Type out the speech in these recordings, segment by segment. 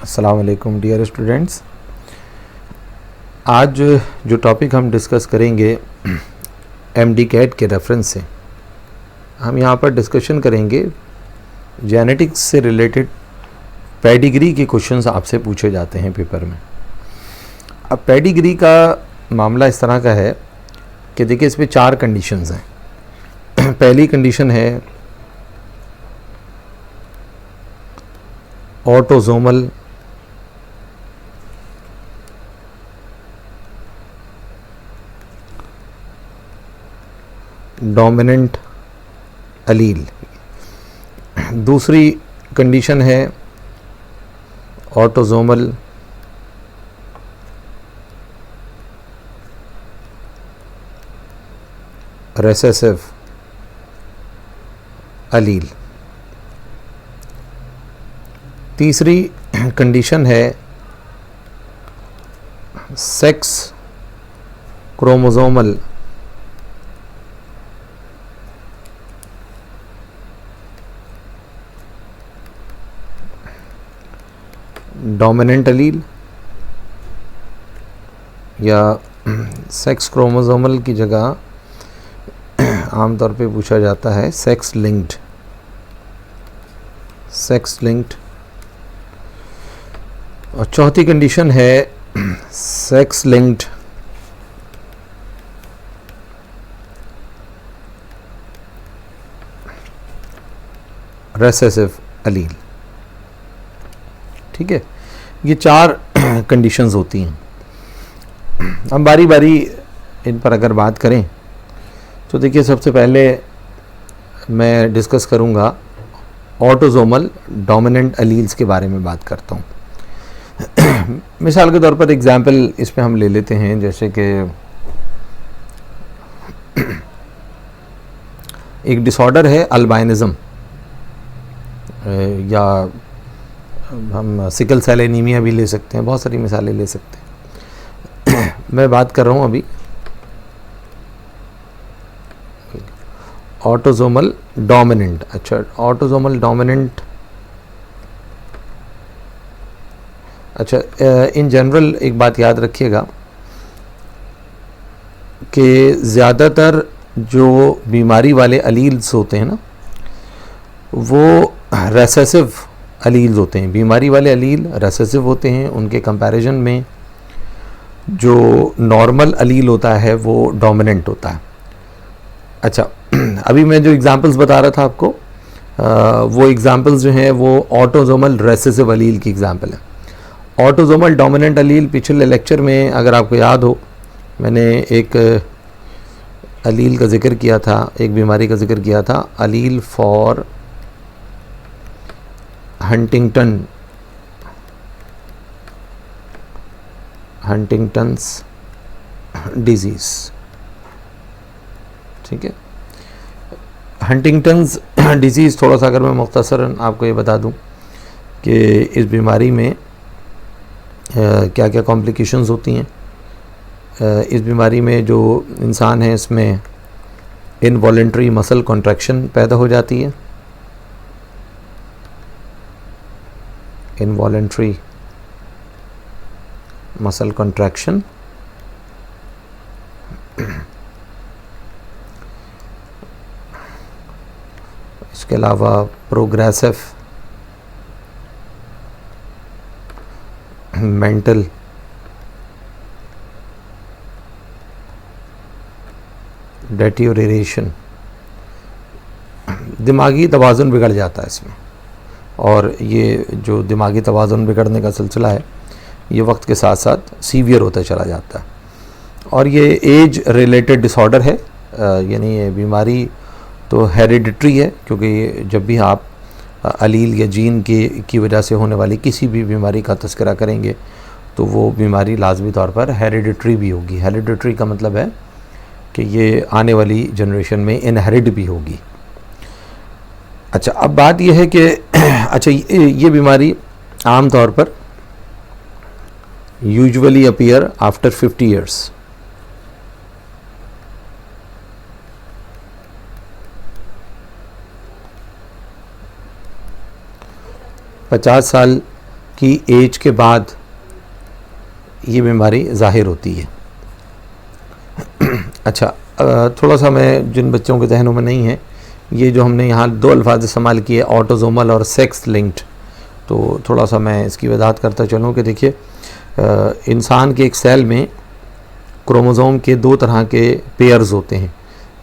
अस्सलाम वालेकुम dear students. आज जो टॉपिक हम डिस्कस करेंगे एमडी कैट के रेफरेंस से हम यहाँ पर डिस्कशन करेंगे जेनेटिक्स से रिलेटेड पेडिग्री के क्वेश्चंस आपसे पूछे जाते हैं पेपर में। अब पेडिग्री का मामला इस तरह का है कि देखिए इसमें 4 कंडीशंस हैं। पहली कंडीशन है ऑटोसोमल डोमिनेंट अलील। दूसरी कंडीशन है ऑटोसोमल रेसेसिव अलील। तीसरी कंडीशन है सेक्स क्रोमोसोमल डोमिनेंट अलील या सेक्स क्रोमोसोमल की जगह आमतौर पे पूछा जाता है सेक्स लिंक्ड। और चौथी कंडीशन है सेक्स लिंक्ड रेसेसिव अलील। ठीक है, ये 4 कंडीशंस होती हैं। हम बारी बारी इन पर अगर बात करें तो देखिए सबसे पहले मैं डिस्कस करूंगा ऑटोसोमल डोमिनेंट अलील्स के बारे में बात करता हूं। मिसाल के तौर पर एग्जाम्पल इसमें हम ले लेते हैं, जैसे कि एक डिसऑर्डर है अल्बाइनिज्म, या हम सिकल सेल एनीमिया भी ले सकते हैं, बहुत सारी मिसालें ले सकते हैं। मैं बात कर रहा हूं अभी ऑटोसोमल डोमिनेंट। अच्छा, ऑटोसोमल डोमिनेंट, अच्छा इन जनरल एक बात याद रखिएगा कि ज़्यादातर जो बीमारी वाले अलील्स होते हैं ना, वो रेसेसिव अलील्स होते हैं। बीमारी वाले अलील रेसेसिव होते हैं, उनके कंपैरिजन में जो नॉर्मल अलील होता है वो डोमिनेंट होता है। अच्छा, अभी मैं जो एग्जांपल्स बता रहा था आपको, वो एग्जांपल्स जो हैं वो ऑटोसोमल रेसेसिव अलील की एग्जांपल है। ऑटोसोमल डोमिनेंट अलील, पिछले लेक्चर में अगर आपको याद हो मैंने एक अलील का जिक्र किया था, एक बीमारी का जिक्र किया था, अलील फॉर हंटिंगटन्स डिजीज़। ठीक है, हंटिंगटन्स डिजीज़, थोड़ा सा अगर मैं मुख्तसरन आपको ये बता दूं कि इस बीमारी में क्या क्या कॉम्प्लिकेशंस होती हैं। इस बीमारी में जो इंसान है इसमें इनवॉलेंट्री मसल कॉन्ट्रैक्शन पैदा हो जाती है। इनवॉलेंट्री मसल कॉन्ट्रैक्शन, इसके अलावा प्रोग्रेसिव मेंटल डेटियोरेशन, दिमागी तवाज़ुन बिगड़ जाता है इसमें। और ये जो दिमागी तवाज़ुन बिगड़ने का सिलसिला है ये वक्त के साथ साथ सीवियर होता चला जाता है। और ये एज रिलेटेड डिसऑर्डर है, यानी ये बीमारी तो हेरिडिटरी है, क्योंकि जब भी आप अलील या जीन की वजह से होने वाली किसी भी बीमारी का तज़किरा करेंगे तो वो बीमारी लाजमी तौर पर हेरिडिटरी भी होगी। हेरिडिटरी का मतलब है कि ये आने वाली जनरेशन में इनहेरिट भी होगी। अच्छा, अब बात यह है कि अच्छा ये बीमारी आम तौर पर यूजुअली अपीयर आफ्टर 50 ईयर्स। 50 साल की एज के बाद ये बीमारी ज़ाहिर होती है। अच्छा, थोड़ा सा मैं जिन बच्चों के जहनों में नहीं है, ये जो हमने यहाँ दो अल्फाज इस्तेमाल किए ऑटोजोमल और सेक्स लिंक्ड, तो थोड़ा सा मैं इसकी वजाहत करता चलूँ कि देखिए इंसान के एक सेल में क्रोमोज़ोम के दो तरह के पेयर्स होते हैं।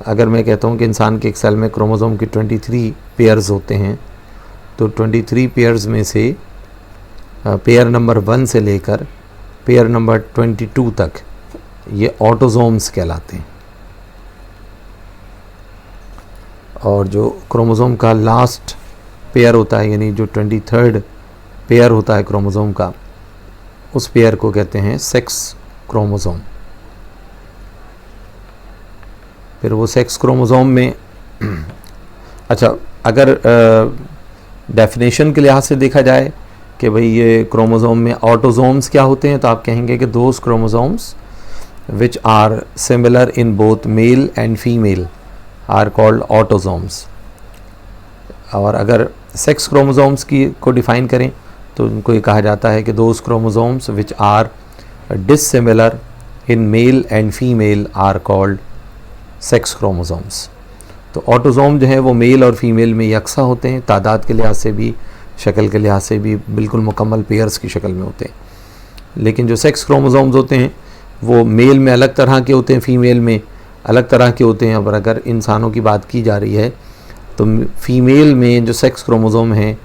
अगर मैं कहता हूँ कि इंसान के एक सेल में क्रोमोज़ोम के 23 पेयर्स होते हैं, तो 23 पेयर्स में से पेयर नंबर 1 से लेकर पेयर नंबर 22 तक ये ऑटोजोम्स कहलाते हैं। और जो क्रोमोज़ोम का लास्ट पेयर होता है, यानी जो 23rd पेयर होता है क्रोमोज़ोम का, उस पेयर को कहते हैं सेक्स क्रोमोज़ोम। फिर वो सेक्स क्रोमोज़ोम में अच्छा, अगर डेफिनेशन के लिहाज से देखा जाए कि भाई ये क्रोमोज़ोम में ऑटोजोम्स क्या होते हैं, तो आप कहेंगे कि those chromosomes which are similar in both male and female are called autosomes. और अगर सेक्स क्रोमोज़ोम्स की को डिफ़ाइन करें तो उनको ये कहा जाता है कि those chromosomes which are dissimilar in male and female are called sex chromosomes. तो ऑटोज़ोम जो है वो मेल और फीमेल में यकसा होते हैं, तादाद के लिहाज से भी, शक्ल के लिहाज से भी बिल्कुल मुकम्मल पेयर्स की शक्ल में होते हैं। लेकिन जो सेक्स क्रोमोज़ोम्स होते हैं वो मेल में अलग तरह के होते हैं, फीमेल में अलग तरह के होते हैं। और अगर इंसानों की बात की जा रही है तो फ़ीमेल में जो सेक्स क्रोमोज़ोम हैं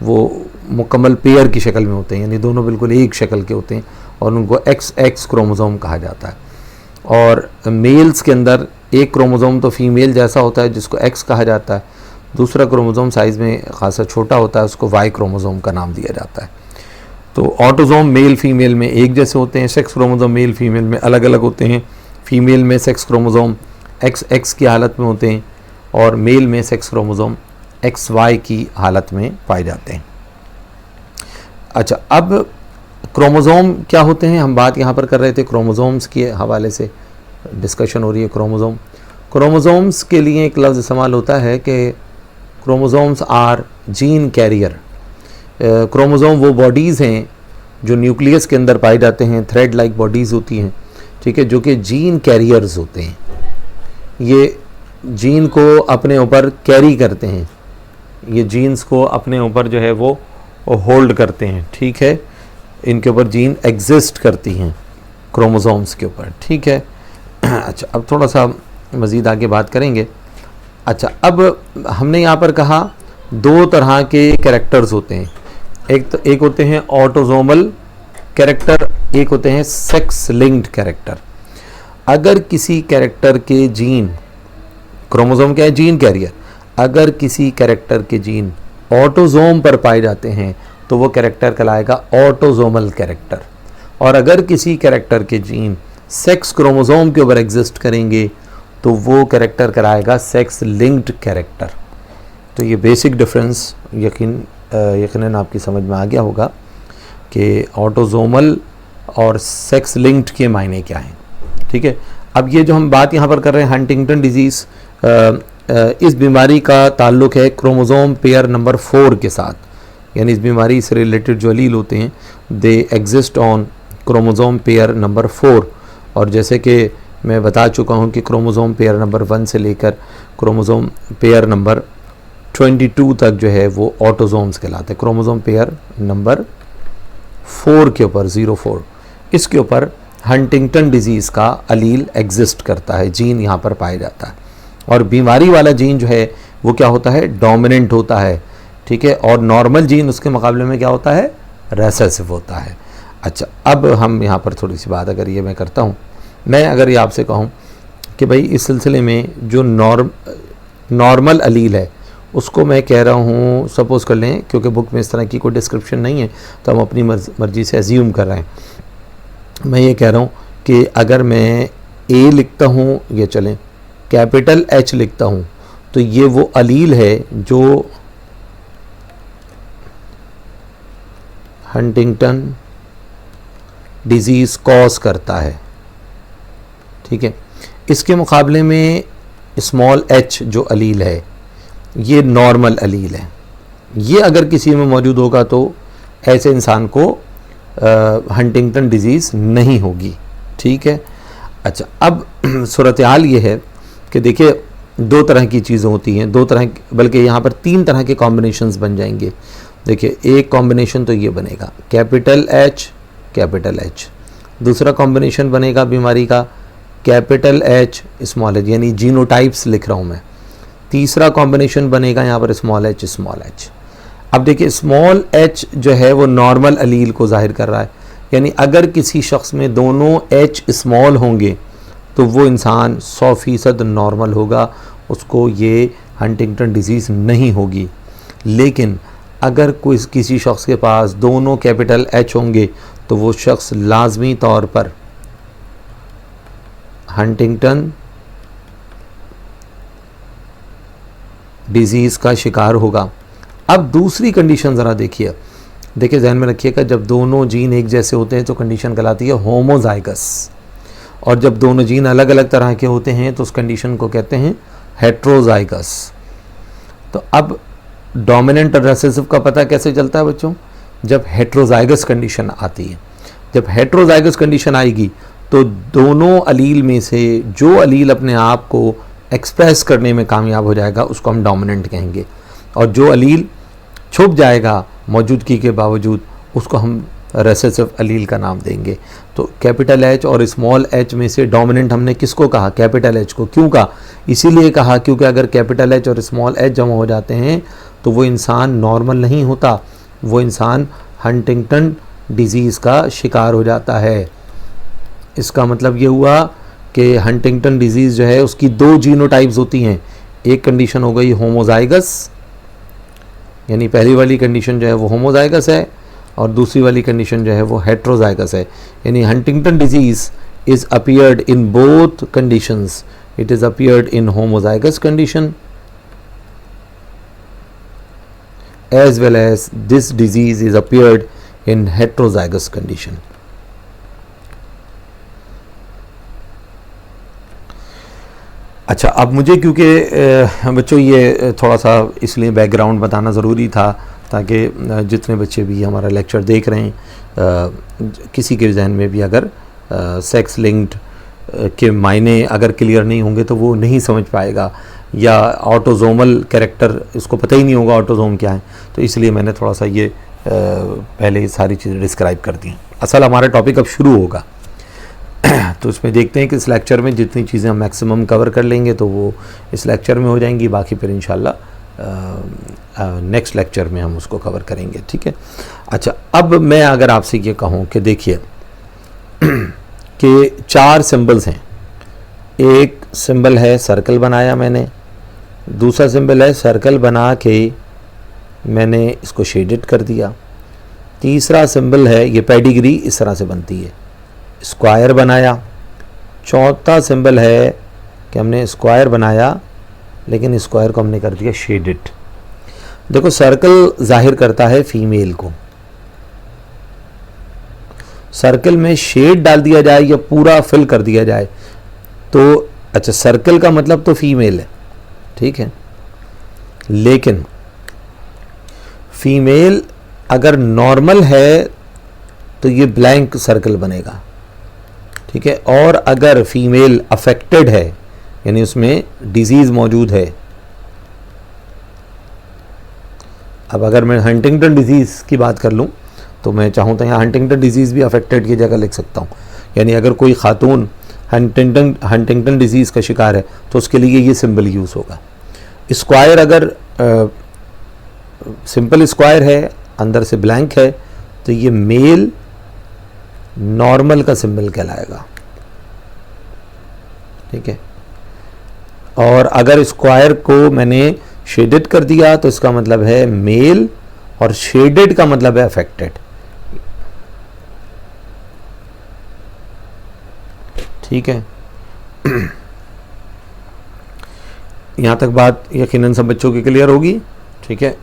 वो मुकम्मल पेयर की शक्ल में होते हैं, यानी दोनों बिल्कुल एक शक्ल के होते हैं और उनको XX क्रोमोज़ोम कहा जाता है। और मेल्स के अंदर एक क्रोमोज़ोम तो फीमेल जैसा होता है जिसको X कहा जाता है, दूसरा क्रोमोज़ोम साइज़ में खासा छोटा होता है, उसको Y क्रोमोज़ोम का नाम दिया जाता है। तो ऑटोज़ोम मेल फीमेल में एक जैसे होते हैं, सेक्स क्रोमोज़ोम मेल फीमेल में अलग अलग होते हैं। फीमेल में सेक्स क्रोमोज़ोम XX की हालत में होते हैं और मेल में सेक्स क्रोमोज़ोम XY की हालत में पाए जाते हैं। अच्छा, अब क्रोमोज़ोम क्या होते हैं, हम बात यहाँ पर कर रहे थे क्रोमोज़ोम्स के हवाले से डिस्कशन हो रही है। क्रोमोज़ोम्स के लिए एक लफ्ज़ इस्तेमाल होता है कि chromosomes are gene carrier. Chromosome वो बॉडीज़ हैं जो न्यूक्लियस के अंदर पाए जाते हैं, थ्रेड लाइक बॉडीज़ होती हैं, ठीक है, जो कि जीन कैरियर्स होते हैं। ये जीन को अपने ऊपर कैरी करते हैं, ये जीन्स को अपने ऊपर जो है वो होल्ड करते हैं, ठीक है, इनके ऊपर जीन एग्जिस्ट करती हैं क्रोमोज़ोम्स के ऊपर, ठीक है। अच्छा, अब थोड़ा सा मज़ीद आगे बात करेंगे। अच्छा, अब हमने यहाँ पर कहा दो तरह के कैरेक्टर्स होते हैं, एक होते हैं ऑटोज़ोमल कैरेक्टर, एक होते हैं सेक्स लिंक्ड कैरेक्टर। अगर किसी कैरेक्टर के जीन, क्रोमोज़ोम क्या है, जीन कैरियर, अगर किसी कैरेक्टर के जीन ऑटोज़ोम पर पाए जाते हैं तो वो कैरेक्टर कहलाएगा ऑटोज़ोमल कैरेक्टर। और अगर किसी कैरेक्टर के जीन सेक्स क्रोमोज़ोम के ऊपर एग्जिस्ट करेंगे तो वो कैरेक्टर कहलाएगा सेक्स लिंक्ड कैरेक्टर। तो ये बेसिक डिफरेंस यकीनन आपकी समझ में आ गया होगा कि ऑटोज़ोमल और सेक्स लिंक्ड के मायने क्या हैं, ठीक है। अब ये जो हम बात यहाँ पर कर रहे हैं हंटिंगटन डिजीज़, इस बीमारी का ताल्लुक़ है क्रोमोज़ोम पेयर नंबर 4 के साथ, यानी इस बीमारी से रिलेटेड जो अलील होते हैं they exist on chromosome pair number 4। और जैसे कि मैं बता चुका हूँ कि क्रोमोज़ोम पेयर नंबर 1 से लेकर क्रोमोज़ोम पेयर नंबर 22 तक जो है वो ऑटोज़ोम्स कहलाते हैं। क्रोमोज़ोम पेयर नंबर 4 के ऊपर 04, इसके ऊपर हंटिंगटन डिजीज़ का अलील एग्जिस्ट करता है, जीन यहाँ पर पाया जाता है। और बीमारी वाला जीन जो है वो क्या होता है, डोमिनेंट होता है, ठीक है, और नॉर्मल जीन उसके मुकाबले में क्या होता है, रेसेसिव होता है। अच्छा, अब हम यहाँ पर थोड़ी सी बात अगर ये मैं करता हूँ, मैं अगर ये आपसे कहूँ कि भाई इस सिलसिले में जो नॉर्मल अलील है उसको मैं कह रहा हूँ, सपोज़ कर लें, क्योंकि बुक में इस तरह की कोई डिस्क्रिप्शन नहीं है तो हम अपनी मर्ज़ी से एज्यूम कर रहे हैं। मैं ये कह रहा हूँ कि अगर मैं ए लिखता हूँ, ये चलें कैपिटल H लिखता हूँ, तो ये वो अलील है जो हंटिंगटन डिजीज़ कॉज करता है, ठीक है। इसके मुकाबले में स्मॉल h जो अलील है ये नॉर्मल अलील है। ये अगर किसी में मौजूद होगा तो ऐसे इंसान को हंटिंगटन डिजीज़ नहीं होगी। ठीक है। अच्छा, अब सूरत हाल ये है कि देखिए दो तरह की चीज़ें होती हैं, दो तरह, बल्कि यहाँ पर तीन तरह के कॉम्बिनेशंस बन जाएंगे। देखिए एक कॉम्बिनेशन तो ये बनेगा कैपिटल एच कैपिटल एच, दूसरा कॉम्बिनेशन बनेगा बीमारी का कैपिटल एच स्मॉल एच, यानी जीनोटाइप्स लिख रहा हूँ मैं। तीसरा कॉम्बिनेशन बनेगा यहाँ पर स्मॉल एच स्मॉल एच। अब देखिए स्मॉल एच जो है वो नॉर्मल अलील को जाहिर कर रहा है, यानी अगर किसी शख्स में दोनों एच स्मॉल होंगे तो वो इंसान 100% नॉर्मल होगा, उसको ये हंटिंगटन डिजीज़ नहीं होगी। लेकिन अगर कोई किसी शख्स के पास दोनों कैपिटल एच होंगे तो वो शख्स लाजमी तौर पर हंटिंगटन डिजीज़ का शिकार होगा। अब दूसरी कंडीशन ज़रा देखिए ध्यान में रखिएगा, जब दोनों जीन एक जैसे होते हैं तो कंडीशन कहलाती है होमोजाइगस, और जब दोनों जीन अलग अलग तरह के होते हैं तो उस कंडीशन को कहते हैं हेट्रोजाइगस। तो अब डोमिनेंट और रिसेसिव का पता कैसे चलता है बच्चों? जब हेट्रोजाइगस कंडीशन आती है। जब हेट्रोजाइगस कंडीशन आएगी तो दोनों अलील में से जो अलील अपने आप को एक्सप्रेस करने में कामयाब हो जाएगा उसको हम डोमिनेंट कहेंगे, और जो अलील छुप जाएगा मौजूदगी के बावजूद उसको हम रेसेसिव अलील का नाम देंगे। तो कैपिटल एच और स्मॉल एच में से डोमिनेंट हमने किसको कहा? कैपिटल एच को। क्यों कहा? इसीलिए कहा क्योंकि अगर कैपिटल एच और स्मॉल एच जमा हो जाते हैं तो वो इंसान नॉर्मल नहीं होता, वो इंसान हंटिंगटन डिजीज़ का शिकार हो जाता है। इसका मतलब ये हुआ कि हंटिंगटन डिजीज़ जो है उसकी दो जीनोटाइप्स होती हैं। एक कंडीशन हो गई होमोजाइगस, यानी पहली वाली कंडीशन जो है वो होमोजाइगस है, और दूसरी वाली कंडीशन जो है वो हेट्रोजाइगस है। यानी Huntington disease is appeared in both conditions, it is appeared in homozygous condition as well as this disease is appeared in heterozygous condition. अच्छा, अब मुझे क्योंकि बच्चों ये थोड़ा सा इसलिए बैकग्राउंड बताना ज़रूरी था ताकि जितने बच्चे भी हमारा लेक्चर देख रहे हैं किसी के जहन में भी अगर सेक्स लिंक्ड के मायने अगर क्लियर नहीं होंगे तो वो नहीं समझ पाएगा, या ऑटोजोमल कैरेक्टर इसको पता ही नहीं होगा ऑटोजोम क्या है। तो इसलिए मैंने थोड़ा सा ये पहले ये सारी चीज़ें डिस्क्राइब कर दी। असल हमारा टॉपिक अब शुरू होगा तो इसमें देखते हैं कि इस लेक्चर में जितनी चीज़ें हम मैक्सिमम कवर कर लेंगे तो वो इस लेक्चर में हो जाएंगी, बाकी फिर इंशाल्लाह नेक्स्ट लेक्चर में हम उसको कवर करेंगे। ठीक है। अच्छा, अब मैं अगर आपसे ये कहूँ कि देखिए कि चार सिंबल्स हैं। एक सिंबल है सर्कल बनाया मैंने, दूसरा सिंबल है सर्कल बना के मैंने इसको शेडेड कर दिया, तीसरा सिंबल है ये पेडिग्री इस तरह से बनती है, स्क्वायर बनाया, चौथा सिंबल है कि हमने स्क्वायर बनाया लेकिन स्क्वायर को हमने कर दिया शेडेड। देखो सर्कल जाहिर करता है फीमेल को, सर्कल में शेड डाल दिया जाए या पूरा फिल कर दिया जाए तो अच्छा सर्कल का मतलब तो फीमेल है, ठीक है, लेकिन फीमेल अगर नॉर्मल है तो ये ब्लैंक सर्कल बनेगा, ठीक है, और अगर फीमेल अफेक्टेड है यानी उसमें डिजीज़ मौजूद है। अब अगर मैं हंटिंगटन डिजीज़ की बात कर लूँ तो मैं चाहूँ तो यहाँ हंटिंगटन डिजीज़ भी अफेक्टेड की जगह लिख सकता हूँ, यानी अगर कोई खातून हंटिंगटन डिजीज़ का शिकार है तो उसके लिए ये सिंबल यूज़ होगा। स्क्वायर अगर सिंपल स्क्वायर है अंदर से ब्लैंक है तो ये मेल नॉर्मल का सिंबल कहलाएगा, ठीक है, और अगर स्क्वायर को मैंने शेडेड कर दिया तो इसका मतलब है मेल, और शेडेड का मतलब है अफेक्टेड, ठीक है। यहां तक बात यकीनन सब बच्चों की क्लियर होगी, ठीक है।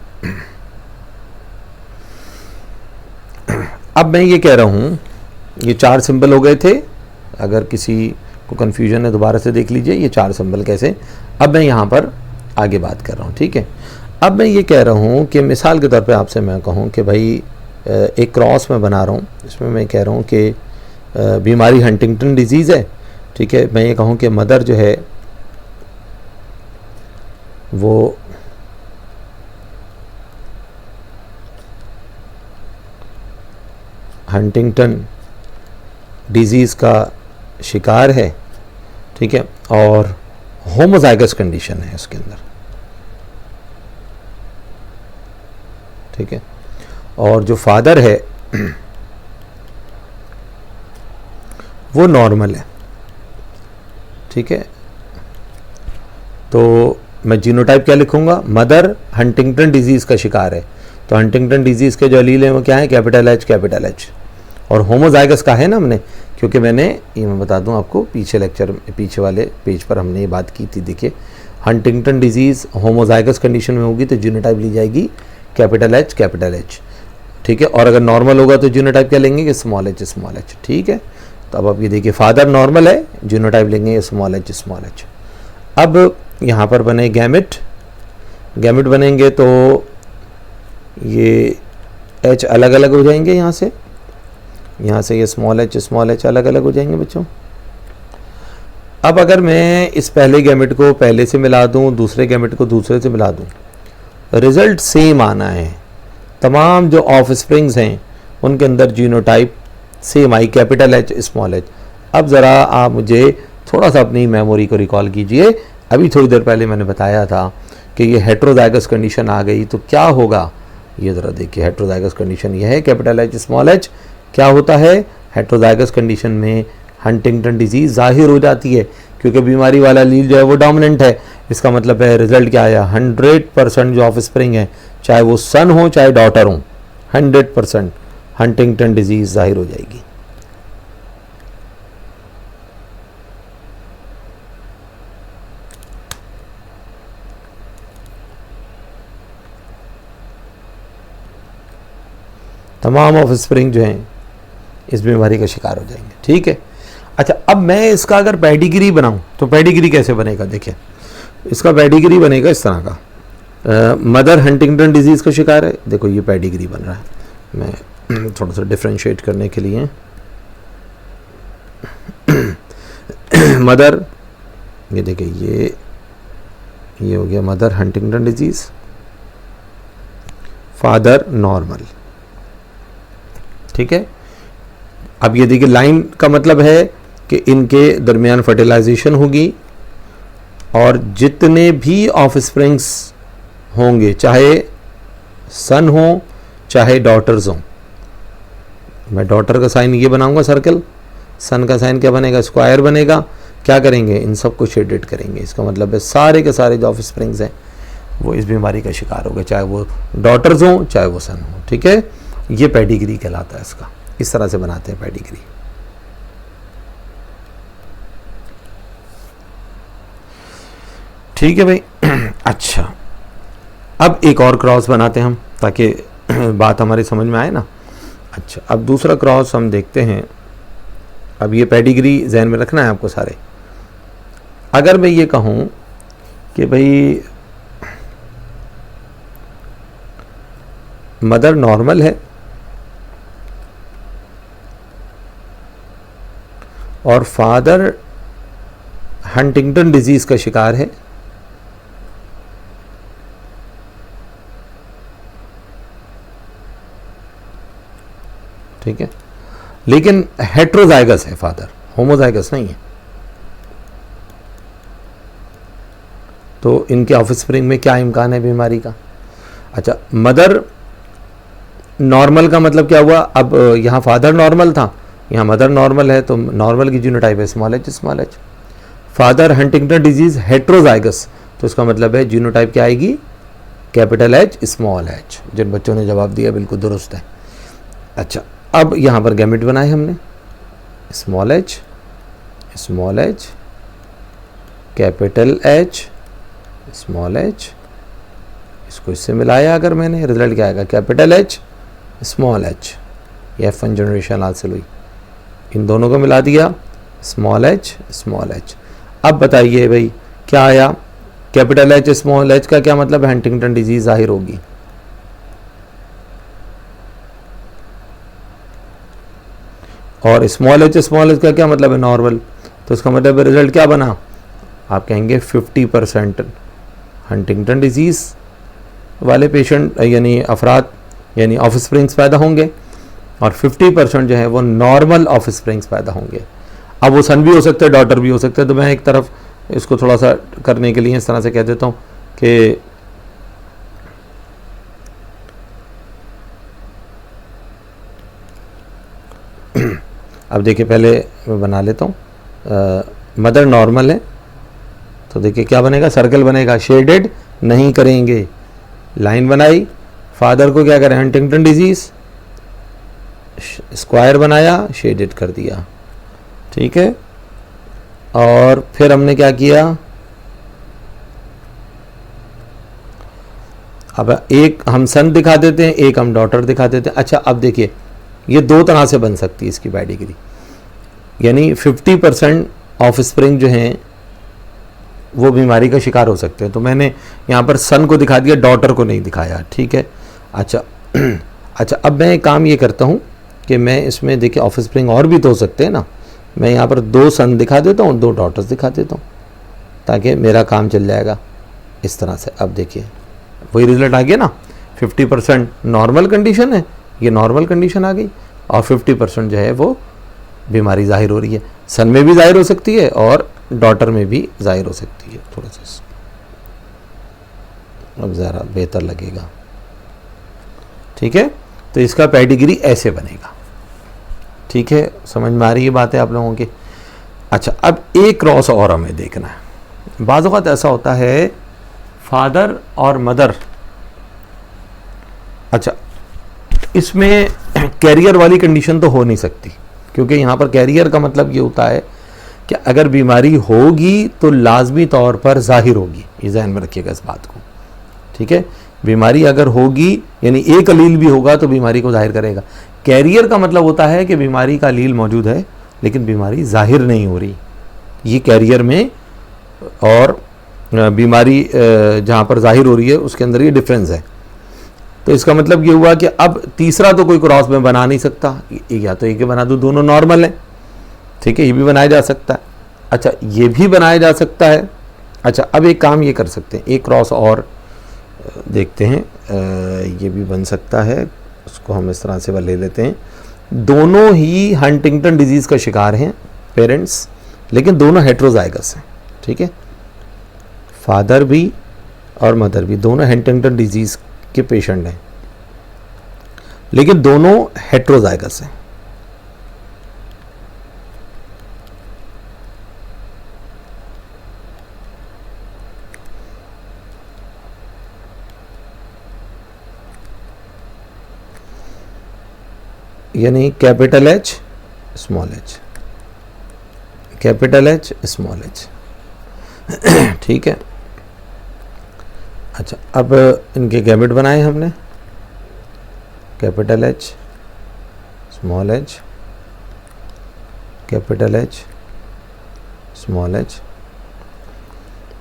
अब मैं ये कह रहा हूं ये चार सिंबल हो गए थे, अगर किसी को कंफ्यूजन है दोबारा से देख लीजिए ये चार सिंबल कैसे। अब मैं यहां पर आगे बात कर रहा हूं, ठीक है। अब मैं ये कह रहा हूं कि मिसाल के तौर पे आपसे मैं कहूं कि भाई एक क्रॉस मैं बना रहा हूँ, इसमें मैं कह रहा हूँ कि बीमारी हंटिंगटन डिजीज़ है, ठीक है। मैं ये कहूँ कि मदर जो है वो हंटिंगटन डिजीज़ का शिकार है, ठीक है, और होमोजाइगस कंडीशन है उसके अंदर, ठीक है। और जो फादर है वो नॉर्मल है, ठीक है। तो मैं जीनोटाइप क्या लिखूंगा, मदर हंटिंगटन डिजीज़ का शिकार है, तो हंटिंगटन डिजीज़ के जो अलील हैं वो क्या है, कैपिटल एच। और होमोजाइगस का है ना हमने, क्योंकि मैंने ये मैं बता दूं आपको, पीछे वाले पेज पर हमने ये बात की थी। देखिए, हंटिंगटन डिजीज़ होमोजाइगस कंडीशन में होगी तो जीनोटाइप ली जाएगी कैपिटल एच, ठीक है। और अगर नॉर्मल होगा तो जीनोटाइप क्या लेंगे कि स्मॉल एच, ठीक है। तो अब आप ये देखिए, फादर नॉर्मल है, जीनोटाइप लेंगे स्मॉल एच। अब यहाँ पर बने गैमेट बनेंगे तो ये एच अलग अलग हो जाएंगे, यहाँ से ये स्मॉल एच अलग अलग हो जाएंगे बच्चों। अब अगर मैं इस पहले गैमेट को पहले से मिला दूं, दूसरे गैमेट को दूसरे से मिला दूं, रिजल्ट सेम आना है। तमाम जो ऑफ स्प्रिंग्स हैं उनके अंदर जीनोटाइप सेम आई, कैपिटल एच स्मॉल एच। अब ज़रा आप मुझे थोड़ा सा अपनी मेमोरी को रिकॉल कीजिए। अभी थोड़ी देर पहले मैंने बताया था कि ये हेट्रोजाइगस कंडीशन आ गई तो क्या होगा, ये ज़रा देखिए। हेट्रोजाइगस कंडीशन ये है, कैपिटल एच स्मॉल एच। क्या होता है, हेट्रोजाइगस कंडीशन में हंटिंगटन डिजीज़ जाहिर हो जाती है, क्योंकि बीमारी वाला लील जो है वो डोमिनेंट है। इसका मतलब है रिजल्ट क्या आया, 100% जो ऑफ स्प्रिंग है, चाहे वो सन हो चाहे डॉटर हो, 100% हंटिंगटन डिजीज़ जाहिर हो जाएगी। तमाम ऑफ स्प्रिंग जो हैं इस बीमारी का शिकार हो जाएंगे, ठीक है। अच्छा, अब मैं इसका अगर पेडिग्री बनाऊं तो पेडिग्री कैसे बनेगा, देखिए इसका पेडिग्री बनेगा इस तरह का। मदर हंटिंगटन डिजीज़ का शिकार है, देखो ये पेडिग्री बन रहा है। मैं थोड़ा सा डिफ्रेंशिएट करने के लिए मदर, ये देखिए ये हो गया mother Huntington disease, father normal, ठीक है। अब ये देखिए, लाइन का मतलब है कि इनके दरमियान फर्टिलाइजेशन होगी और जितने भी ऑफ स्प्रिंग्स होंगे, चाहे सन हो चाहे डॉटर्स हों, मैं डॉटर का साइन ये बनाऊंगा सर्कल, सन का साइन क्या बनेगा, स्क्वायर बनेगा। क्या करेंगे, इन सब को शेडेड करेंगे। इसका मतलब है सारे के सारे जो ऑफ स्प्रिंग्स हैं वो इस बीमारी का शिकार हो गए, चाहे वो डॉटर्स हों चाहे वो सन हो, ठीक है। ये पेडिग्री कहलाता है इसका, इस तरह से बनाते हैं पेडिग्री। ठीक है भाई। अच्छा, अब एक और क्रॉस बनाते हैं हम, ताकि बात हमारी समझ में आए ना। अच्छा, अब दूसरा क्रॉस हम देखते हैं। अब ये पेडिग्री जहन में रखना है आपको सारे। अगर मैं ये कहूँ कि भाई मदर नॉर्मल है और फादर हंटिंगटन डिजीज़ का शिकार है, ठीक है, लेकिन हेट्रोजाइगस है फादर, होमोजाइगस नहीं है, तो इनके ऑफस्प्रिंग में क्या इम्कान है बीमारी का। अच्छा, मदर नॉर्मल का मतलब क्या हुआ, अब यहाँ फादर नॉर्मल था, यहाँ मदर नॉर्मल है, तो नॉर्मल की जीनोटाइप है small H. Father Huntington disease heterozygous, तो इसका मतलब है जीनोटाइप क्या आएगी, कैपिटल एच स्मॉल एच। जिन बच्चों ने जवाब दिया बिल्कुल दुरुस्त है। अच्छा, अब यहाँ पर गैमेट बनाए हमने, small H capital H small H, इसको इससे मिलाया अगर मैंने, रिजल्ट क्या आएगा, कैपिटल एच स्मॉल एच। ये F1 जनरेशन हासिल हुई, इन दोनों को मिला दिया, स्मॉल एच। अब बताइए भाई क्या आया, कैपिटल एच स्मॉल एच का क्या मतलब है, हंटिंगटन डिजीज़ जाहिर होगी। और स्मॉल एच का क्या मतलब है, नॉर्मल। तो इसका मतलब रिजल्ट क्या बना, आप कहेंगे 50% हंटिंगटन डिजीज़ वाले पेशेंट यानी अफराद यानी ऑफस्प्रिंग्स पैदा होंगे, और 50% जो है वो नॉर्मल ऑफस्प्रिंग्स पैदा होंगे। अब वो सन भी हो सकते हैं, डॉटर भी हो सकते हैं। तो मैं एक तरफ इसको थोड़ा सा करने के लिए इस तरह से कह देता हूँ कि अब देखिए, पहले मैं बना लेता हूँ। मदर नॉर्मल है, तो देखिए क्या बनेगा, सर्कल बनेगा, शेडेड नहीं करेंगे, लाइन बनाई। फादर को क्या करें, हंटिंगटन डिजीज़, स्क्वायर बनाया, शेडेड कर दिया, ठीक है। और फिर हमने क्या किया, अब एक हम सन दिखा देते हैं, एक हम डॉटर दिखा देते हैं। अच्छा, अब देखिए ये दो तरह से बन सकती है इसकी पेडिग्री, यानी 50% ऑफस्प्रिंग जो हैं वो बीमारी का शिकार हो सकते हैं। तो मैंने यहाँ पर सन को दिखा दिया, डॉटर को नहीं दिखाया, ठीक है। अच्छा अच्छा, अब मैं एक काम ये करता हूँ कि मैं इसमें देखिए ऑफस्प्रिंग और भी तो हो सकते हैं ना, मैं यहाँ पर 2 सन दिखा देता हूँ, 2 डॉटर्स दिखा देता हूँ, ताकि मेरा काम चल जाएगा इस तरह से। अब देखिए वही रिजल्ट आ गया ना, 50% नॉर्मल कंडीशन है, ये नॉर्मल कंडीशन आ गई, और 50% जो है वो बीमारी जाहिर हो रही है। सन में भी जाहिर हो सकती है और डॉटर में भी जाहिर हो सकती है। थोड़ा सा अब ज़रा बेहतर लगेगा, ठीक है। तो इसका पेडिग्री ऐसे बनेगा, ठीक है। समझ में आ रही है बातें आप लोगों की। अच्छा, अब एक क्रॉस और हमें देखना है। बाज़ औक़ात ऐसा होता है फादर और मदर, अच्छा इसमें कैरियर वाली कंडीशन तो हो नहीं सकती, क्योंकि यहाँ पर कैरियर का मतलब ये होता है कि अगर बीमारी होगी तो लाजमी तौर पर जाहिर होगी, ये ज़हन में रखिएगा इस बात को, ठीक है। बीमारी अगर होगी यानी एक अलील भी होगा तो बीमारी को जाहिर करेगा। कैरियर का मतलब होता है कि बीमारी का अलील मौजूद है लेकिन बीमारी जाहिर नहीं हो रही, ये कैरियर में और बीमारी जहाँ पर जाहिर हो रही है उसके अंदर ये डिफरेंस है। तो इसका मतलब ये हुआ कि अब तीसरा तो कोई क्रॉस में बना नहीं सकता, या तो एक बना दूँ, दोनों नॉर्मल हैं, ठीक है, ये भी बनाया जा सकता है। अच्छा, ये भी बनाया जा सकता है। अच्छा, अब एक काम ये कर सकते हैं, एक क्रॉस और देखते हैं, ये भी बन सकता है, उसको हम इस तरह से ले लेते हैं। दोनों ही हंटिंगटन डिजीज़ का शिकार हैं पेरेंट्स, लेकिन दोनों हेट्रोजाइगस हैं, ठीक है। फादर भी और मदर भी दोनों हंटिंगटन डिजीज़ के पेशेंट हैं, लेकिन दोनों हेट्रोजाइगस हैं। यानी capital H small H, capital H small H, ठीक है। अच्छा, अब इनके गैमेट बनाए हमने, capital H small H, capital H small H.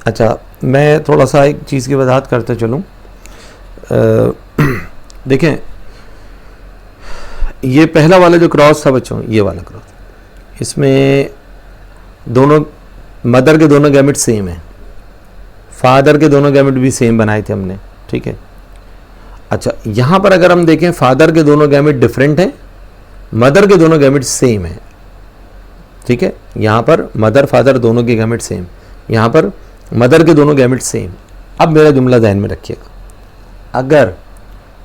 अच्छा, मैं थोड़ा सा एक चीज़ की वजाहत करते चलूँ। देखें, ये पहला वाला जो क्रॉस था बच्चों, ये वाला क्रॉस, इसमें दोनों मदर के दोनों गैमेट सेम हैं, फादर के दोनों गैमेट भी सेम बनाए थे हमने, ठीक है। अच्छा, यहाँ पर अगर हम देखें फादर के दोनों गैमेट डिफरेंट हैं, मदर के दोनों गैमेट सेम हैं, ठीक है। यहाँ पर मदर फादर दोनों के गैमेट सेम, यहाँ पर मदर के दोनों गैमेट सेम। अब मेरा जुमला ध्यान में रखिएगा, अगर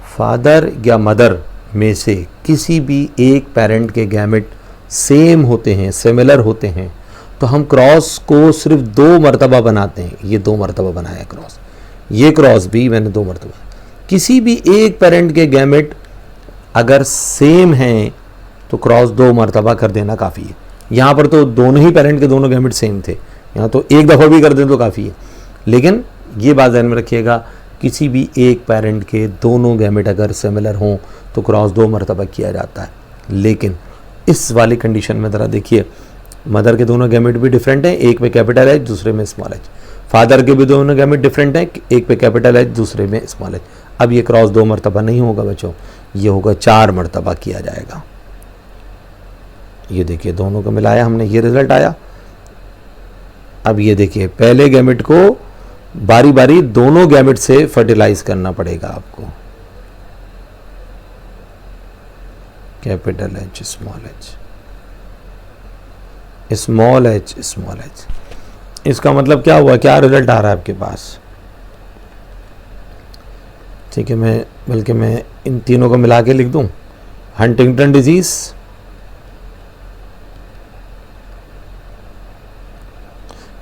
फादर या मदर में से किसी भी एक पेरेंट के गैमेट सेम होते हैं, सिमिलर होते हैं, तो हम क्रॉस को सिर्फ 2 मरतबा बनाते हैं। ये 2 मरतबा बनाया क्रॉस, ये क्रॉस भी मैंने 2 मरतबा। किसी भी एक पेरेंट के गैमेट अगर सेम हैं तो क्रॉस 2 मरतबा कर देना काफ़ी है। यहाँ पर तो दोनों ही पेरेंट के दोनों गैमेट सेम थे, यहाँ तो एक दफ़ा भी कर दें तो काफ़ी है। लेकिन ये बात ध्यान में रखिएगा, किसी भी एक पेरेंट के दोनों गैमेट अगर सिमिलर हों तो क्रॉस 2 मरतबा किया जाता है। लेकिन इस वाली कंडीशन में ज़रा देखिए, मदर के दोनों गैमेट भी डिफरेंट हैं, एक में कैपिटल एच दूसरे में स्मॉल एच। फादर के भी दोनों गैमेट डिफरेंट हैं, एक पे कैपिटल एच दूसरे में स्मॉल एच। अब ये क्रॉस 2 मरतबा नहीं होगा बच्चों, ये होगा 4 मरतबा किया जाएगा। ये देखिए दोनों को मिलाया हमने, ये रिजल्ट आया। अब ये देखिए पहले गैमेट को बारी बारी दोनों गैमेट से फर्टिलाइज करना पड़ेगा आपको, capital H small h, small h small h। इसका मतलब क्या हुआ, क्या रिजल्ट आ रहा है आपके पास? ठीक है, बल्कि मैं इन तीनों को मिला के लिख दूं। हंटिंगटन डिजीज,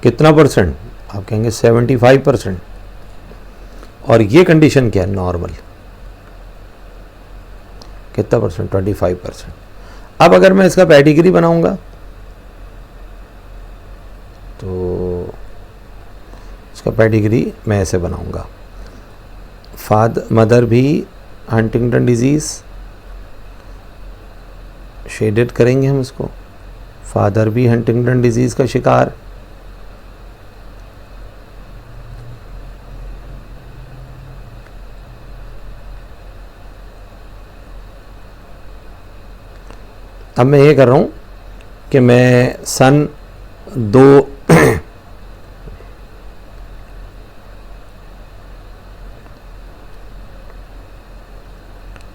कितना परसेंट? आप कहेंगे 75%। और ये कंडीशन क्या है? नॉर्मल, कितना परसेंट? 25%। अब अगर मैं इसका पेडिग्री बनाऊंगा तो इसका पेडिग्री मैं ऐसे बनाऊंगा, मदर भी हंटिंगटन डिजीज, शेडेड करेंगे हम इसको, फादर भी हंटिंगटन डिजीज का शिकार, अब मैं ये कर रहा हूँ कि मैं सन 2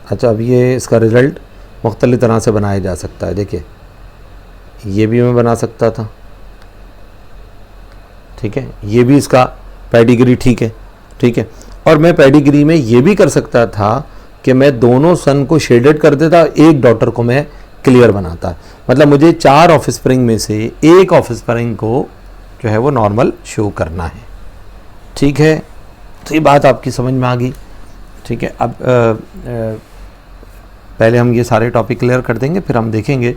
अच्छा, अब ये इसका रिज़ल्ट मुख्तलिफ तरह से बनाया जा सकता है। देखिए ये भी मैं बना सकता था, ठीक है, ये भी इसका पेडिग्री ठीक है, ठीक है। और मैं पेडिग्री में ये भी कर सकता था कि मैं दोनों सन को शेडेड कर देता, एक डॉटर को मैं क्लियर बनाता। मतलब मुझे 4 ऑफस्प्रिंग में से एक ऑफस्प्रिंग को जो है वो नॉर्मल शो करना है, ठीक है। तो ये बात आपकी समझ में आ गई, ठीक है। अब पहले हम ये सारे टॉपिक क्लियर कर देंगे, फिर हम देखेंगे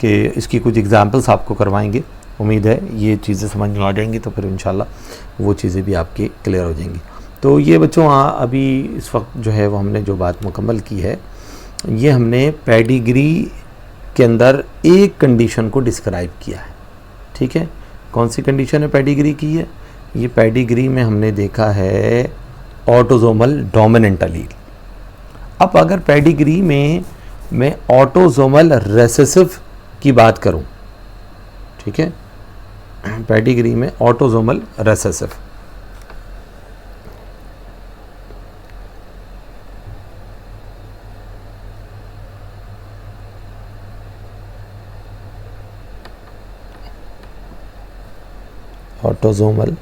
कि इसकी कुछ एग्जांपल्स आपको करवाएंगे। उम्मीद है ये चीज़ें समझ में आ जाएंगी, तो फिर इंशाल्लाह वो चीज़ें भी आपकी क्लियर हो जाएंगी। तो ये बच्चों अभी इस वक्त जो है वो हमने जो बात मुकम्मल की है, ये हमने पेडिग्री के अंदर एक कंडीशन को डिस्क्राइब किया है, ठीक है। कौन सी कंडीशन है पेडिग्री की है? ये पेडिग्री में हमने देखा है ऑटोसोमल डोमिनेंट एलील। अब अगर पेडिग्री में मैं ऑटोसोमल रेसेसिव की बात करूं, ठीक है, पेडिग्री में ऑटोसोमल रेसेसिव, ऑटोसोमल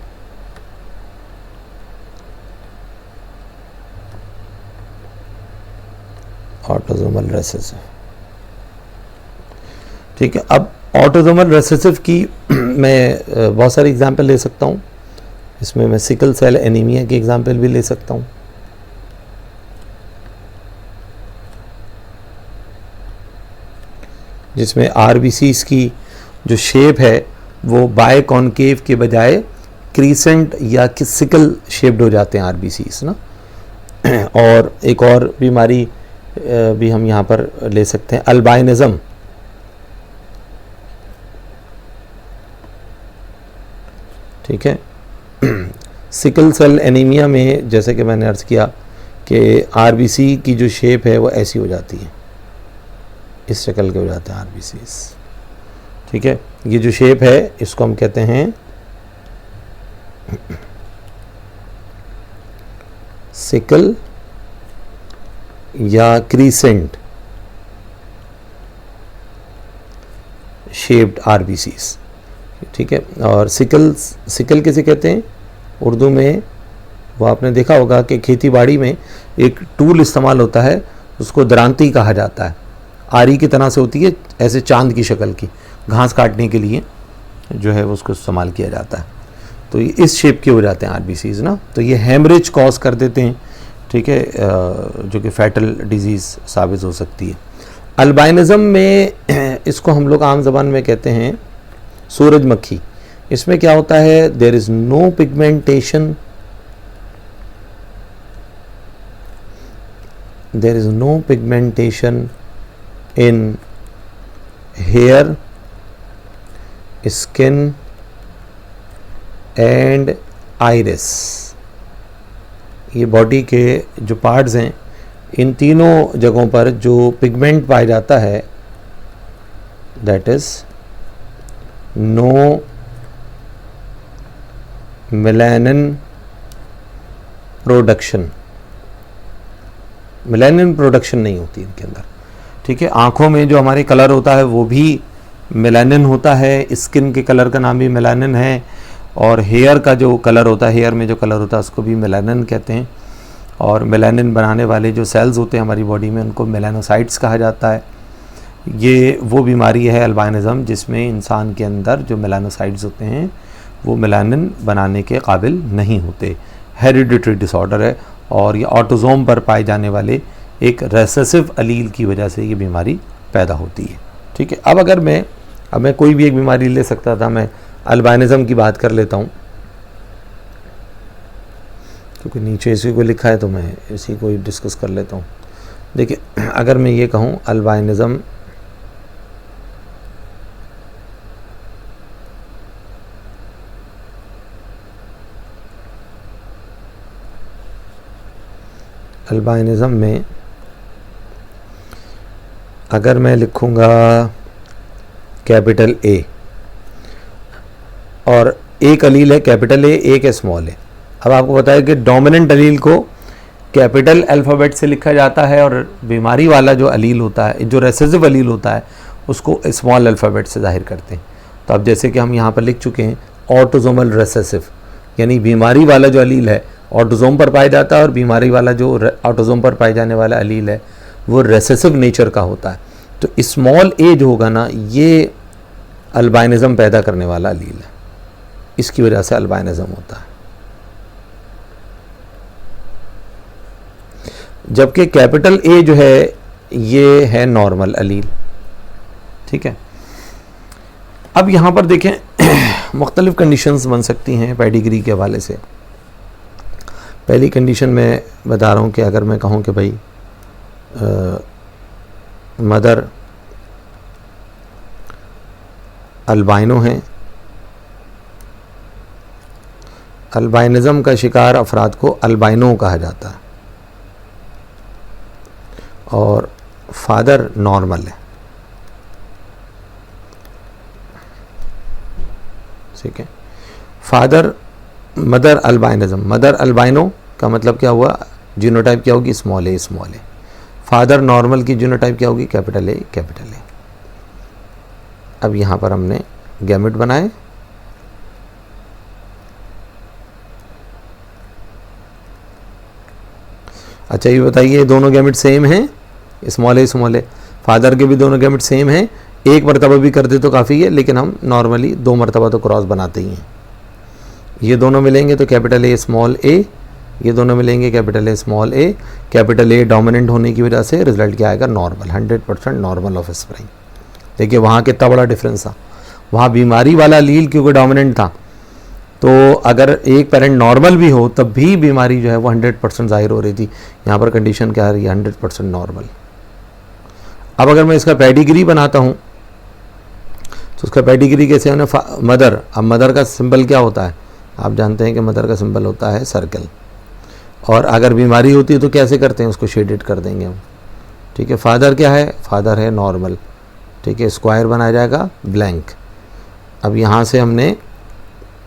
रेसेसिव, ठीक है। अब ऑटोसोमल रेसेसिव की मैं बहुत सारी एग्जांपल ले सकता हूँ। इसमें मैं सिकल सेल एनीमिया की एग्जांपल भी ले सकता हूँ, जिसमें आरबीसीज की जो शेप है वो बाय कॉनकेव के बजाय क्रीसेंट या सिकल शेप्ड हो जाते हैं आरबीसीज ना। और एक और बीमारी भी हम यहाँ पर ले सकते हैं, अल्बाइनिज्म, ठीक है। सिकल सेल एनीमिया में जैसे कि मैंने अर्ज़ किया कि आरबीसी की जो शेप है वो ऐसी हो जाती है, इस शक्ल के हो जाते हैं आरबीसीज, ठीक है। ये जो शेप है इसको हम कहते हैं सिकल या क्रीसेंट शेप्ड आरबीसीज, ठीक है। और सिकल किसे कहते हैं उर्दू में? वो आपने देखा होगा कि खेती बाड़ी में एक टूल इस्तेमाल होता है, उसको दरांती कहा जाता है। आरी की तरह से होती है, ऐसे चांद की शक्ल की, घास काटने के लिए जो है उसको इस्तेमाल किया जाता है। तो ये इस शेप के हो जाते हैं आरबीसीज ना। तो ये हेमरेज कॉज कर देते हैं, ठीक है, जो कि फैटल डिजीज़ साबित हो सकती है। अल्बाइनिज्म में इसको हम लोग आम ज़बान में कहते हैं सूरजमुखी। इसमें क्या होता है? There is no pigmentation, there is no pigmentation in hair, skin and iris. ये बॉडी के जो पार्ट्स हैं, इन तीनों जगहों पर जो पिगमेंट पाया जाता है that is no melanin production, melanin production नहीं होती इनके अंदर, ठीक है। आँखों में जो हमारे कलर होता है वो भी मेलानिन होता है, स्किन के कलर का नाम भी मेलानिन है, और हेयर का जो कलर होता है, हेयर में जो कलर होता है उसको भी मेलानिन कहते हैं। और मेलानिन बनाने वाले जो सेल्स होते हैं हमारी बॉडी में उनको मेलानोसाइट्स कहा जाता है। ये वो बीमारी है अल्बाइनिज़म जिसमें इंसान के अंदर जो मेलानोसाइट्स होते हैं वो मेलानिन बनाने के काबिल नहीं होते। हेरिडिटरी डिसऑर्डर है और ये ऑटोसोम पर पाए जाने वाले एक रेसेसिव अलील की वजह से ये बीमारी पैदा होती है, ठीक है। अब मैं कोई भी एक बीमारी ले सकता था, मैं अल्बाइनिज़म की बात कर लेता हूँ क्योंकि नीचे इसी को लिखा है तो मैं इसी को ही डिस्कस कर लेता हूँ। देखिए, अगर मैं ये कहूँ अल्बाइनिज़म में अगर मैं लिखूँगा कैपिटल ए, और एक अलील है कैपिटल ए, एक है स्मॉल ए। अब आपको पता है कि डोमिनेंट अलील को कैपिटल अल्फ़ाबेट से लिखा जाता है और बीमारी वाला जो अलील होता है, जो रेसेसिव अलील होता है, उसको स्मॉल अल्फ़ाबेट से जाहिर करते हैं। तो अब जैसे कि हम यहाँ पर लिख चुके हैं ऑटोसोमल रेसेसिव, यानी बीमारी वाला जो अलील है ऑटोसोम पर पाया जाता है और बीमारी वाला जो ऑटोसोम पर पाए जाने वाला अलील है वो रेसेसिव नेचर का होता है। तो स्मॉल ए जो होगा ना, ये अल्बाइनिज़म पैदा करने वाला अलील है, इसकी वजह से अल्बाइनिज़म होता है। जबकि कैपिटल ए जो है ये है नॉर्मल अलील, ठीक है। अब यहाँ पर देखें मुख्तलिफ कंडीशंस बन सकती हैं पेडिग्री के हवाले से। पहली कंडीशन मैं बता रहा हूँ कि अगर मैं कहूँ कि भाई मदर अल्बाइनो हैं, अल्बाइनिज़म का शिकार अफराद को अल्बाइनो कहा जाता है, और फादर नॉर्मल है, ठीक है। मदर अल्बाइनो का मतलब क्या हुआ, जीनोटाइप क्या होगी, स्मॉल ए। फादर नॉर्मल की जीनोटाइप क्या होगी, कैपिटल ए। अब यहाँ पर हमने गैमेट बनाए, अच्छा ये बताइए दोनों गैमेट सेम हैं, स्मॉल ए। फादर के भी दोनों गैमेट सेम हैं, एक मरतबा भी कर दे तो काफ़ी है, लेकिन हम नॉर्मली 2 मरतबा तो क्रॉस बनाते ही हैं। ये दोनों मिलेंगे तो कैपिटल ए स्मॉल ए, ये दोनों मिलेंगे capital A small A. Capital A dominant होने की वजह से रिजल्ट क्या आएगा, नॉर्मल, 100% नॉर्मल ऑफ स्प्रिंग। देखिए वहाँ कितना बड़ा डिफरेंस था, वहाँ बीमारी वाला लील क्योंकि डोमिनेंट था, तो अगर एक पेरेंट नॉर्मल भी हो तब भी बीमारी जो है वो 100% जाहिर हो रही थी। यहाँ पर कंडीशन क्या आ रही है, 100% नॉर्मल। अब अगर मैं इसका पेडिग्री बनाता हूँ तो उसका पेडिग्री कैसे होना, मदर। अब मदर का सिंबल क्या होता है, आप जानते हैं कि मदर का सिंबल होता है सर्कल, और अगर बीमारी होती है तो कैसे करते हैं, उसको शेडेड कर देंगे हम, ठीक है। फादर क्या है, फादर है नॉर्मल, ठीक है, स्क्वायर बनाया जाएगा ब्लैंक। अब यहाँ से हमने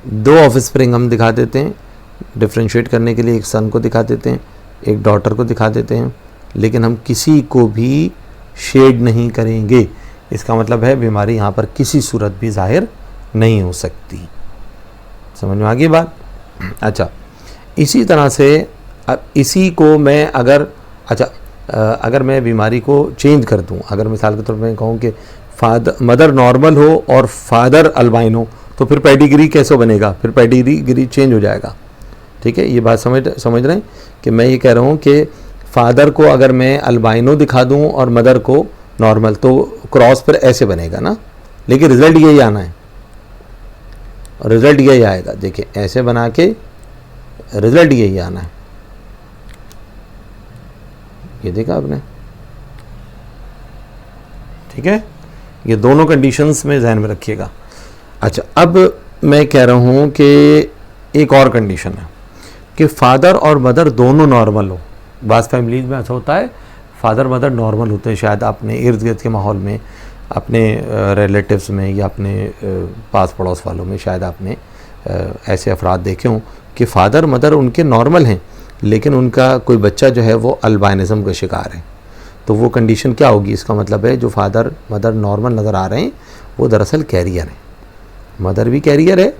2 ऑफस्प्रिंग हम दिखा देते हैं डिफ्रेंशिएट करने के लिए, एक सन को दिखा देते हैं, एक डॉटर को दिखा देते हैं, लेकिन हम किसी को भी शेड नहीं करेंगे। इसका मतलब है बीमारी यहाँ पर किसी सूरत भी जाहिर नहीं हो सकती। समझ में आ गई बात। अच्छा, इसी तरह से अब इसी को मैं अगर मैं बीमारी को चेंज कर दूँ, अगर मिसाल के तौर पर मैं कहूँ कि मदर नॉर्मल हो और फादर अल्बाइनो, तो फिर पेडिग्री कैसे बनेगा, फिर पेडिग्री चेंज हो जाएगा, ठीक है। ये बात समझ रहे हैं कि मैं ये कह रहा हूँ कि फादर को अगर मैं अल्बाइनो दिखा दूँ और मदर को नॉर्मल, तो क्रॉस फिर ऐसे बनेगा ना, लेकिन रिजल्ट यही आना है, रिजल्ट यही आएगा। देखिए ऐसे बना के रिजल्ट यही आना है, ये देखा आपने, ठीक है। ये दोनों कंडीशंस में ध्यान में रखिएगा। अच्छा, अब मैं कह रहा हूँ कि एक और कंडीशन है कि फादर और मदर दोनों नॉर्मल हो। बास फैमिलीज में ऐसा होता है, फादर मदर नॉर्मल होते हैं, शायद आपने इर्द गिर्द के माहौल में अपने रिलेटिव्स में या अपने पास पड़ोस वालों में शायद आपने ऐसे अफराद देखे हों कि फ़ादर मदर उनके नॉर्मल हैं, लेकिन उनका कोई बच्चा जो है वो अल्बाइनिज़म का शिकार है। तो वो कंडीशन क्या होगी? इसका मतलब है जो फादर मदर नॉर्मल नज़र आ रहे हैं वो दरअसल कैरियर है। मदर भी कैरियर है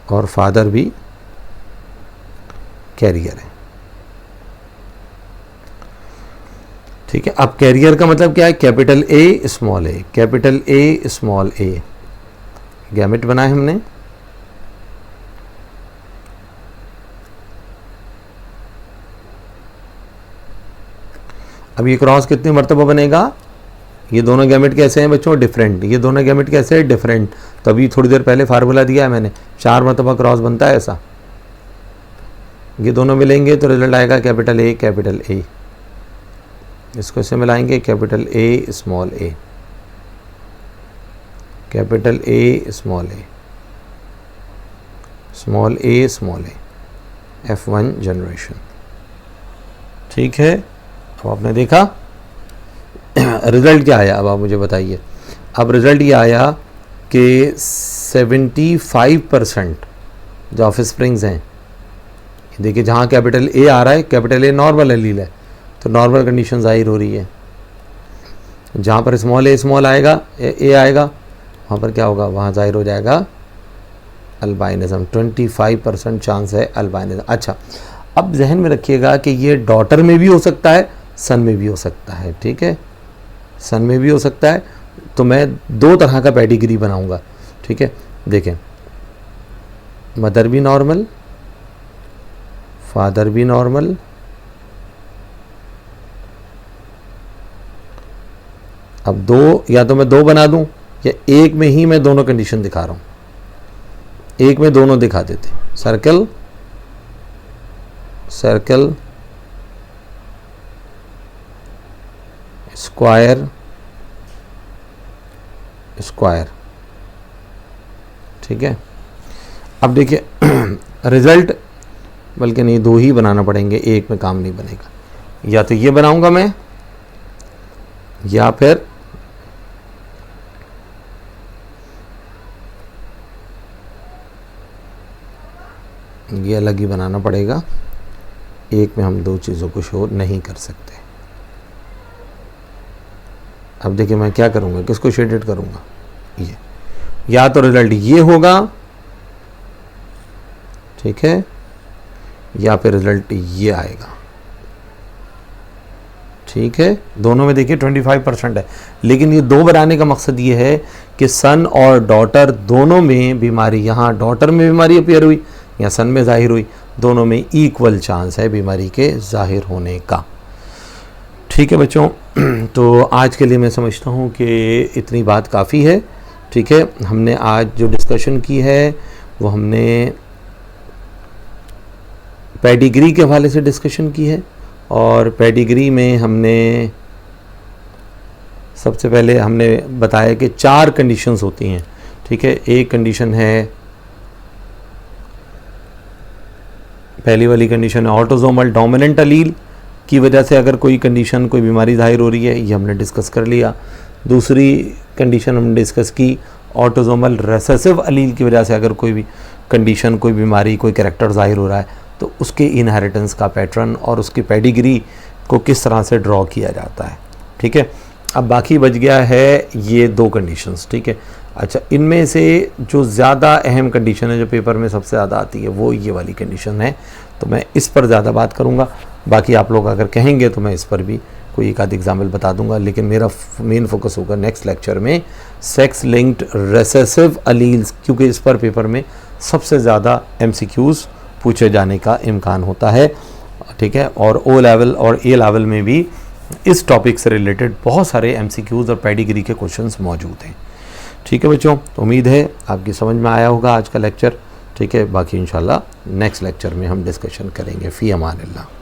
और फादर भी कैरियर है। ठीक है, अब कैरियर का मतलब क्या है? Capital A small A, capital A small A gamete बनाए हमने। अब ये क्रॉस कितनी मरतबा बनेगा? ये दोनों गैमेट कैसे हैं बच्चों? डिफरेंट। ये दोनों गैमेट कैसे हैं? डिफरेंट। तो अभी थोड़ी देर पहले फार्मूला दिया है मैंने, 4 मरतबा क्रॉस बनता है ऐसा। ये दोनों मिलेंगे तो रिजल्ट आएगा कैपिटल ए कैपिटल ए। इसको ऐसे मिलाएंगे, capital A small A, capital A small A, small A small A, F1 generation. ठीक है, अब आपने देखा रिज़ल्ट क्या आया? अब आप मुझे बताइए। अब रिज़ल्ट ये आया कि 75% जो ऑफस्प्रिंग्स हैं, देखिए जहाँ कैपिटल ए आ रहा है, कैपिटल ए नॉर्मल एलील है तो नॉर्मल कंडीशन ज़ाहिर हो रही है। जहाँ पर स्मॉल ए स्मॉल आएगा, ए आएगा, वहाँ पर क्या होगा? वहाँ ज़ाहिर हो जाएगा अल्बाइनिज़म। 25% चांस है अल्बाइनिज़म। अच्छा, अब जहन में रखिएगा कि ये डॉटर में भी हो सकता है, सन में भी हो सकता है। ठीक है, सन में भी हो सकता है। तो मैं 2 तरह का पेडिग्री बनाऊंगा। ठीक है, देखें, मदर भी नॉर्मल, फादर भी नॉर्मल, अब 2 या तो मैं 2 बना दूं या एक में ही मैं दोनों कंडीशन दिखा रहा हूं। एक में दोनों दिखा देते, सर्कल सर्कल, स्क्वायर स्क्वायर। ठीक है, अब देखिए रिजल्ट, बल्कि नहीं 2 ही बनाना पड़ेंगे, एक में काम नहीं बनेगा। या तो ये बनाऊंगा मैं, या फिर ये अलग ही बनाना पड़ेगा। एक में हम 2 चीज़ों को शो नहीं कर सकते। अब देखिए मैं क्या करूँगा, किसको शेडेड करूँगा? ये, या तो रिजल्ट ये होगा, ठीक है, या फिर रिजल्ट ये आएगा। ठीक है, दोनों में देखिए 25% है, लेकिन ये 2 बनाने का मकसद ये है कि सन और डॉटर दोनों में बीमारी, यहाँ डॉटर में बीमारी अपीयर हुई या सन में जाहिर हुई, दोनों में इक्वल चांस है बीमारी के जाहिर होने का। ठीक है बच्चों, तो आज के लिए मैं समझता हूँ कि इतनी बात काफ़ी है। ठीक है, हमने आज जो डिस्कशन की है वो हमने पेडिग्री के हवाले से डिस्कशन की है, और पेडिग्री में हमने सबसे पहले हमने बताया कि 4 कंडीशंस होती हैं। ठीक है, एक कंडीशन है, पहली वाली कंडीशन है ऑटोसोमल डोमिनेंट अलील की वजह से अगर कोई कंडीशन, कोई बीमारी जाहिर हो रही है, ये हमने डिस्कस कर लिया। दूसरी कंडीशन हमने डिस्कस की ऑटोसोमल रेसेसिव अलील की वजह से अगर कोई भी कंडीशन, कोई बीमारी, कोई कैरेक्टर जाहिर हो रहा है तो उसके इनहेरिटेंस का पैटर्न और उसकी पेडिग्री को किस तरह से ड्रॉ किया जाता है। ठीक है, अब बाकी बच गया है ये 2 कंडीशंस। ठीक है, अच्छा, इनमें से जो ज़्यादा अहम कंडीशन है, जो पेपर में सबसे ज़्यादा आती है, वो ये वाली कंडीशन है, तो मैं इस पर ज़्यादा बात करूँगा। बाकी आप लोग अगर कहेंगे तो मैं इस पर भी कोई एक आध एग्जाम्पल बता दूंगा, लेकिन मेरा मेन फोकस होगा नेक्स्ट लेक्चर में सेक्स लिंक्ड रेसेसिव अलील्स, क्योंकि इस पर पेपर में सबसे ज़्यादा MCQs पूछे जाने का इम्कान होता है। ठीक है, और O लेवल और A लेवल में भी इस टॉपिक से रिलेटेड बहुत सारे MCQs और पेडिग्री के क्वेश्चंस मौजूद हैं। ठीक है बच्चों, तो उम्मीद है आपकी समझ में आया होगा आज का लेक्चर। ठीक है, बाकी इंशाल्लाह नेक्स्ट लेक्चर में हम डिस्कशन करेंगे। फ़ी अमान अल्लाह।